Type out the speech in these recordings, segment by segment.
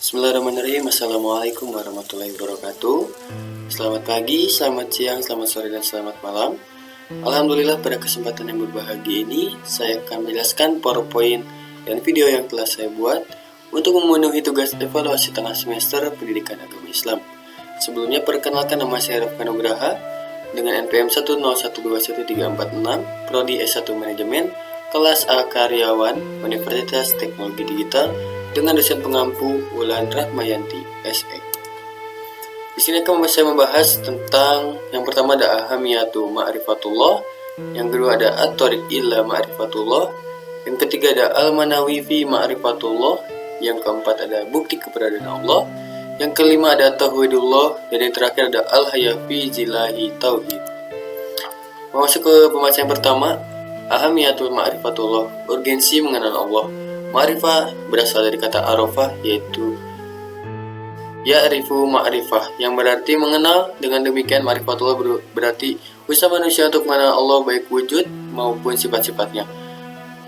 Bismillahirrahmanirrahim. Assalamualaikum warahmatullahi wabarakatuh. Selamat pagi, selamat siang, selamat sore, dan selamat malam. Alhamdulillah, pada kesempatan yang berbahagia ini saya akan menjelaskan PowerPoint dan video yang telah saya buat untuk memenuhi tugas evaluasi tengah semester Pendidikan Agama Islam. Sebelumnya perkenalkan, nama saya Rafkan Nugraha dengan NPM 101211346, Prodi S1 Manajemen, kelas A Karyawan, Universitas Teknologi Digital, dengan dosen pengampu Wulan Rahmayanti, SE. Di sini saya membahas tentang yang pertama ada ahamiyatu ma'rifatullah, yang kedua ada at-thariq ila ma'rifatullah, yang ketiga ada al-manawi fi ma'rifatullah, yang keempat ada bukti keberadaan Allah, yang kelima ada tauhidullah, dan yang terakhir ada al-haya fi zilahi tauhid. Masuk ke pembahasan yang pertama, ahamiyatul ma'rifatullah, urgensi mengenal Allah. Ma'rifah berasal dari kata arafah, yaitu ya'rifu ma'rifah, yang berarti mengenal. Dengan demikian ma'rifatullah berarti usaha manusia untuk mengenal Allah baik wujud maupun sifat-sifatnya.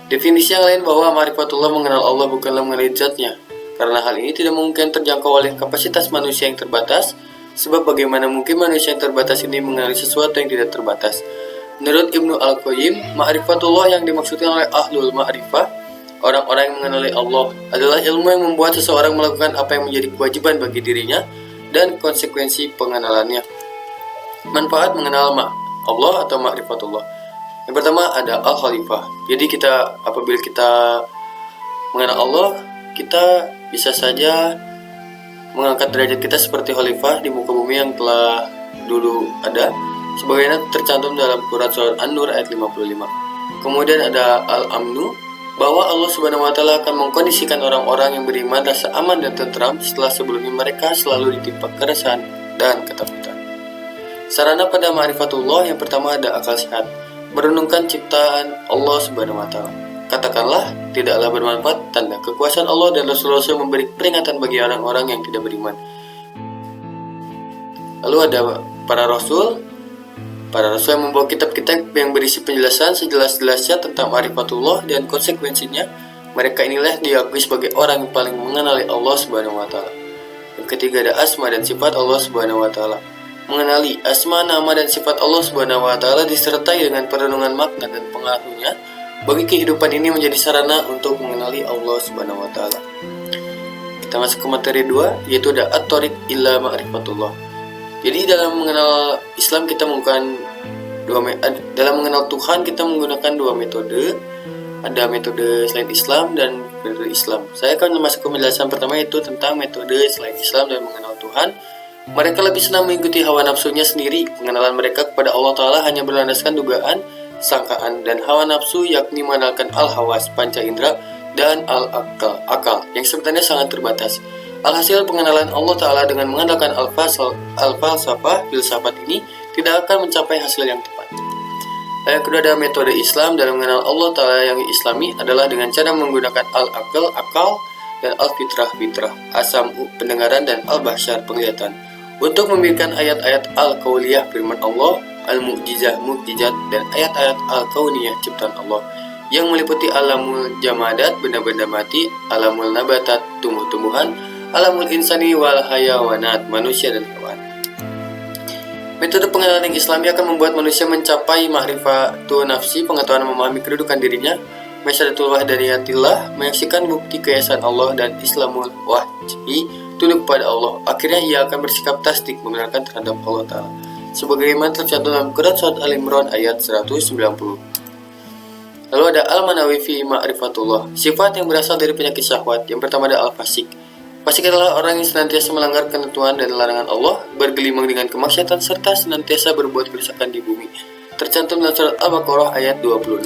Definisi yang lain bahwa ma'rifatullah mengenal Allah bukanlah mengenal zatnya, karena hal ini tidak mungkin terjangkau oleh kapasitas manusia yang terbatas, sebab bagaimana mungkin manusia yang terbatas ini mengenali sesuatu yang tidak terbatas. Menurut Ibnu Al-Qayyim, ma'rifatullah yang dimaksudkan oleh ahlul ma'rifah, orang-orang yang mengenali Allah, adalah ilmu yang membuat seseorang melakukan apa yang menjadi kewajiban bagi dirinya dan konsekuensi pengenalannya. Manfaat mengenal Allah atau ma'rifatullah. Yang pertama ada al-khalifah. Jadi apabila kita mengenal Allah, kita bisa saja mengangkat derajat kita seperti khalifah di muka bumi yang telah dulu ada, sebagaimana tercantum dalam Quran Surat An-Nur ayat 55. Kemudian ada al-amnu, bahwa Allah Subhanahu wa Ta'ala akan mengkondisikan orang-orang yang beriman rasa aman dan tentram setelah sebelumnya mereka selalu ditimpa keresahan dan ketakutan. Sarana pada ma'rifatullah yang pertama ada akal sehat, merenungkan ciptaan Allah Subhanahu wa Ta'ala. Katakanlah, tidaklah bermanfaat tanda kekuasaan Allah dan Rasul-Rasul memberi peringatan bagi orang-orang yang tidak beriman. Lalu ada para rasul yang membawa kitab-kitab yang berisi penjelasan sejelas-jelasnya tentang ma'rifatullah dan konsekuensinya. Mereka inilah diakui sebagai orang yang paling mengenali Allah Subhanahu wa Ta'ala. Yang ketiga ada asma dan sifat Allah Subhanahu wa Ta'ala. Mengenali asma, nama, dan sifat Allah Subhanahu wa Ta'ala disertai dengan perenungan makna dan pengaruhnya bagi kehidupan ini menjadi sarana untuk mengenali Allah Subhanahu wa Ta'ala. Kita masuk ke materi 2, yaitu ada at-thariq ila ma'rifatullah. Jadi dalam mengenal Islam kita menggunakan dalam mengenal Tuhan kita menggunakan dua metode. Ada metode selain Islam dan metode Islam. Saya akan masuk ke penjelasan pertama, yaitu tentang metode selain Islam dan mengenal Tuhan. Mereka lebih senang mengikuti hawa nafsunya sendiri. Pengenalan mereka kepada Allah Ta'ala hanya berlandaskan dugaan, sangkaan, dan hawa nafsu, yakni mengandalkan al-hawas, panca indera, dan al-akal, yang sebenarnya sangat terbatas. Alhasil pengenalan Allah Ta'ala dengan mengandalkan al-falsafah, filsafat ini tidak akan mencapai hasil yang tepat. Yang kedua ada metode Islam dalam mengenal Allah Ta'ala yang islami adalah dengan cara menggunakan al-akal, akal, dan al-fitrah, fitrah, as-sam'u, pendengaran, dan al-bahsyar, penglihatan, untuk membiarkan ayat-ayat al-kauliyah firman Allah, al-mu'jizah, mukjizat, dan ayat-ayat al-kauniyah ciptaan Allah, yang meliputi alamul jamadat, benda-benda mati, alamul nabatat, tumbuh-tumbuhan, alamul insani wal hayawanat, manusia dan hewan. Metode pengenalan yang islami akan membuat manusia mencapai ma'rifatun nafsi, pengetahuan memahami kedudukan dirinya, masyaratul wahdaniyatillah, menyaksikan bukti keesaan Allah, dan islamul wajhi, tunduk pada Allah. Akhirnya ia akan bersikap tasdik, membenarkan terhadap Allah Ta'ala, sebagaimana tercantum dalam Quran Surat Al-Imran ayat 190. Lalu ada al-manawi fi ma'rifatullah, sifat yang berasal dari penyakit syahwat. Yang pertama ada al-fasik. Fasik adalah orang yang senantiasa melanggar ketentuan dan larangan Allah, bergelimang dengan kemaksiatan, serta senantiasa berbuat kerusakan di bumi. Tercantum dalam surat Al-Baqarah ayat 26.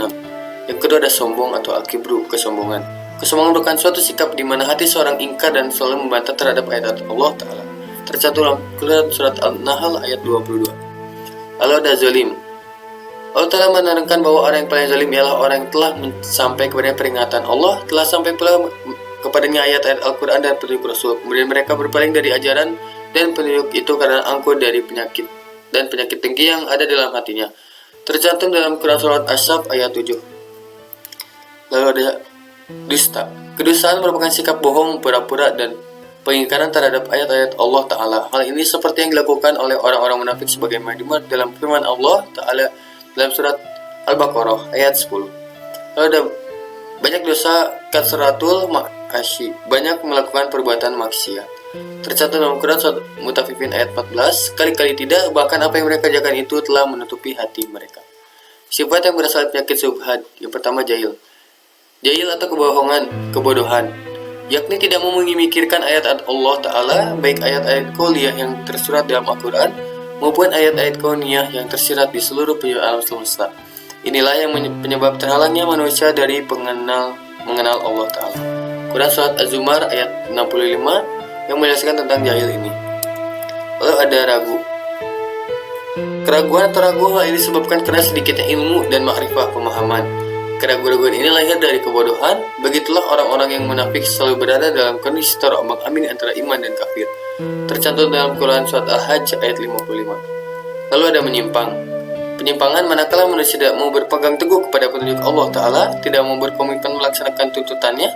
Yang kedua ada sombong atau al-kibru, kesombongan. Kesombongan merupakan suatu sikap di mana hati seorang ingkar dan selalu membantah terhadap ayat Allah Ta'ala. Tercantum dalam surat Al-Nahl ayat 22. Lalu ada zalim. Allah Ta'ala menerangkan bahwa orang yang paling zalim ialah orang yang telah sampai kepadanya peringatan Allah, telah sampai pula kepadanya ayat-ayat Al-Quran dan petunjuk Rasul. Kemudian mereka berpaling dari ajaran dan petunjuk itu karena angkuh dari penyakit dengki yang ada dalam hatinya. Tercantum dalam Quran Surat As-Saff ayat 7. Lalu ada dusta. Kedustaan merupakan sikap bohong, pura-pura, dan pengingkaran terhadap ayat-ayat Allah Ta'ala. Hal ini seperti yang dilakukan oleh orang-orang munafik sebagaimana dimuat dalam firman Allah Ta'ala dalam surat Al-Baqarah ayat 10. Lalu ada banyak dosa kasratul ma'asyi, banyak melakukan perbuatan maksiat. Tercatat dalam Quran surat Mutaffifin ayat 14, kali-kali tidak, bahkan apa yang mereka kerjakan itu telah menutupi hati mereka. Sifat yang berasal dari penyakit subhat. Yang pertama jahil. Jahil atau kebodohan, yakni tidak mau memikirkan ayat-ayat Allah Ta'ala, baik ayat-ayat kauliyah yang tersurat dalam Al-Quran maupun ayat-ayat kauniyah yang tersirat di seluruh penjuru alam semesta. Inilah yang penyebab terhalangnya manusia dari mengenal Allah Ta'ala. Quran surat Az-Zumar ayat 65 yang menjelaskan tentang jahil ini. Lalu ada ragu. Keraguan atau ragu hal ini disebabkan karena sedikitnya ilmu dan makrifah pemahaman. Keraguan-keraguan ini lahir dari kebodohan. Begitulah orang-orang yang munafik selalu berada dalam kondisi terombang-ambing antara iman dan kafir. Tercantum dalam Quran surat Al-Hajj ayat 55. Lalu ada menyimpang. Penyimpangan manakala manusia tidak mau berpegang teguh kepada petunjuk Allah Ta'ala, tidak mau berkomitmen melaksanakan tuntutannya,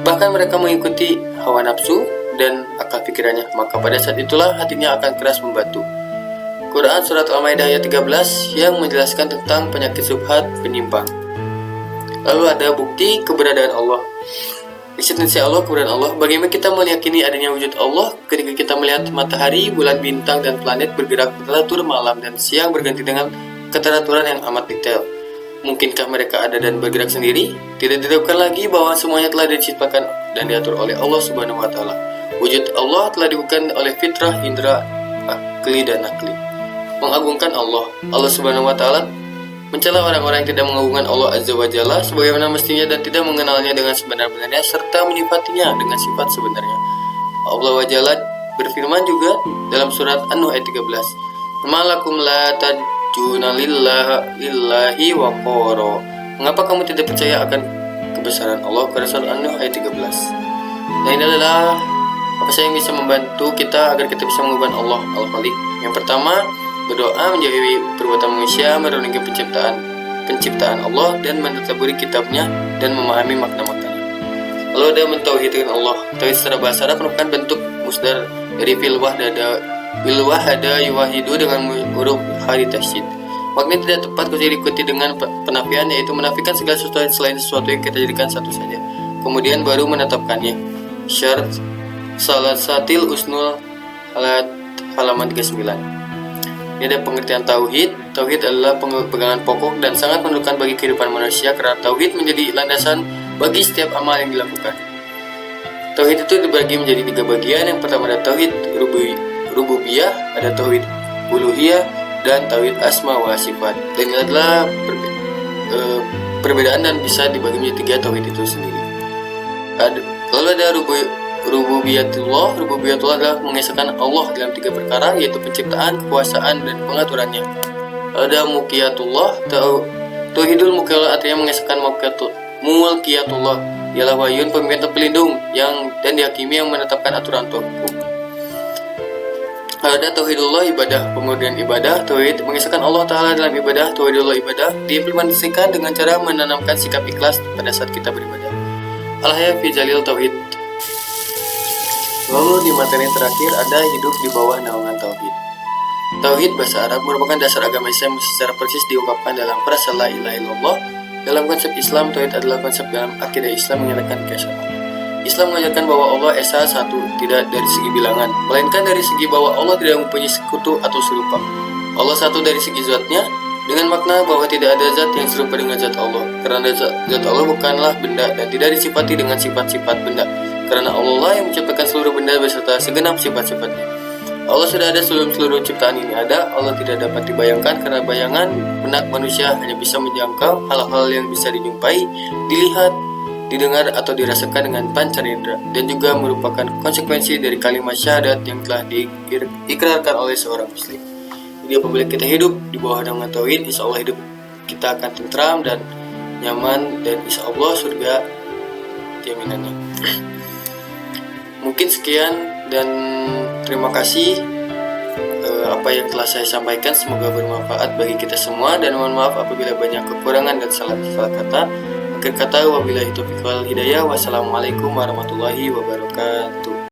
bahkan mereka mengikuti hawa nafsu dan akal pikirannya, maka pada saat itulah hatinya akan keras membatu. Quran surat Al-Maidah ayat 13 yang menjelaskan tentang penyakit subhat penyimpang. Lalu ada bukti keberadaan Allah. Eksistensi Allah, keberadaan Allah. Bagaimana kita meyakini adanya wujud Allah ketika kita melihat matahari, bulan, bintang, dan planet bergerak teratur malam dan siang berganti dengan keteraturan yang amat detail. Mungkinkah mereka ada dan bergerak sendiri? Tidak diragukan lagi bahwa semuanya telah diciptakan dan diatur oleh Allah Subhanahu wa Ta'ala. Wujud Allah telah dibuka oleh fitrah, indra, akli, dan nakli. Mengagungkan Allah Subhanahu wa Ta'ala mencela orang-orang yang tidak mengagungkan Allah Azza wa Jalla sebagaimana mestinya dan tidak mengenalnya dengan sebenar-benarnya serta menyifatinya dengan sifat sebenarnya. Allah wa Jalla berfirman juga dalam surat An-Nuh ayat 13, "Malakum la tajuna lillahi wa qara." Mengapa kamu tidak percaya akan kebesaran Allah? Pada surat An-Nuh ayat 13. Nah, ini adalah apa saja yang bisa membantu kita agar kita bisa mengagungkan Allah Al-Khaliq. Yang pertama, berdoa menjauhi perbuatan manusia, merenungi penciptaan Allah dan mentadabburi kitabnya dan memahami makna-maknanya. Lalu ada mentauhidkan Allah. Tauhid secara bahasa Arab merupakan bentuk musdar dari fil wahada yuwahidu dengan huruf hari tasydid. Maknanya tidak tepat kecuali diikuti dengan penafian, yaitu menafikan segala sesuatu selain sesuatu yang kita jadikan satu saja. Kemudian baru menetapkannya. Syarat Salasatil Usnul halaman 39. Ini ada pengertian tauhid. Tauhid adalah pegangan pokok dan sangat menentukan bagi kehidupan manusia karena tauhid menjadi landasan bagi setiap amal yang dilakukan. Tauhid itu dibagi menjadi 3 bagian. Yang pertama ada tauhid rububiyah, ada tauhid uluhiyah, dan tauhid asma wa sifat. Dan ini adalah perbedaan dan bisa dibagi menjadi 3 tauhid itu sendiri. Lalu ada Rububiyatullah adalah mengesahkan Allah dalam 3 perkara, yaitu penciptaan, kekuasaan, dan pengaturannya. Ada Mulkiyatullah. Tauhidul Mulkiyatullah artinya mengesahkan Mulkiyatullah, ialah wahyun pemimpin pelindung dan dihakimi yang menetapkan aturan hukum. Ada Tauhidullah ibadah, pemurnian ibadah. Tauhid mengesahkan Allah Ta'ala dalam ibadah. Tauhidullah ibadah diimplementasikan dengan cara menanamkan sikap ikhlas pada saat kita beribadah. Al-Hayya fi Jalil Tauhid. Lalu di materi terakhir ada hidup di bawah naungan tauhid. Tauhid bahasa Arab merupakan dasar agama Islam secara persis diungkapkan dalam frasa la ilaha illallah. Dalam konsep Islam, tauhid adalah konsep dalam akidah Islam menyatakan keesaan Allah. Islam mengajarkan bahwa Allah Esa satu, tidak dari segi bilangan, melainkan dari segi bahwa Allah tidak mempunyai sekutu atau serupa. Allah satu dari segi zatnya, dengan makna bahwa tidak ada zat yang serupa dengan zat Allah, karena zat Allah bukanlah benda dan tidak disifati dengan sifat-sifat benda, karena Allah lah yang menciptakan seluruh benda beserta segenap sifat-sifatnya. Allah sudah ada sebelum seluruh ciptaan ini ada. Allah tidak dapat dibayangkan karena bayangan benak manusia hanya bisa menjangkau hal-hal yang bisa dijumpai, dilihat, didengar atau dirasakan dengan panca indera, dan juga merupakan konsekuensi dari kalimat syahadat yang telah diikrarkan oleh seorang muslim. Jadi apabila kita hidup di bawah naungan tauhid, insya Allah hidup kita akan tentram dan nyaman, dan insya Allah surga jaminannya. Mungkin sekian dan terima kasih apa yang telah saya sampaikan. Semoga bermanfaat bagi kita semua, dan mohon maaf apabila banyak kekurangan dan salah kata. Akhir kata, wabillahi taufiq wal hidayah. Wassalamualaikum warahmatullahi wabarakatuh.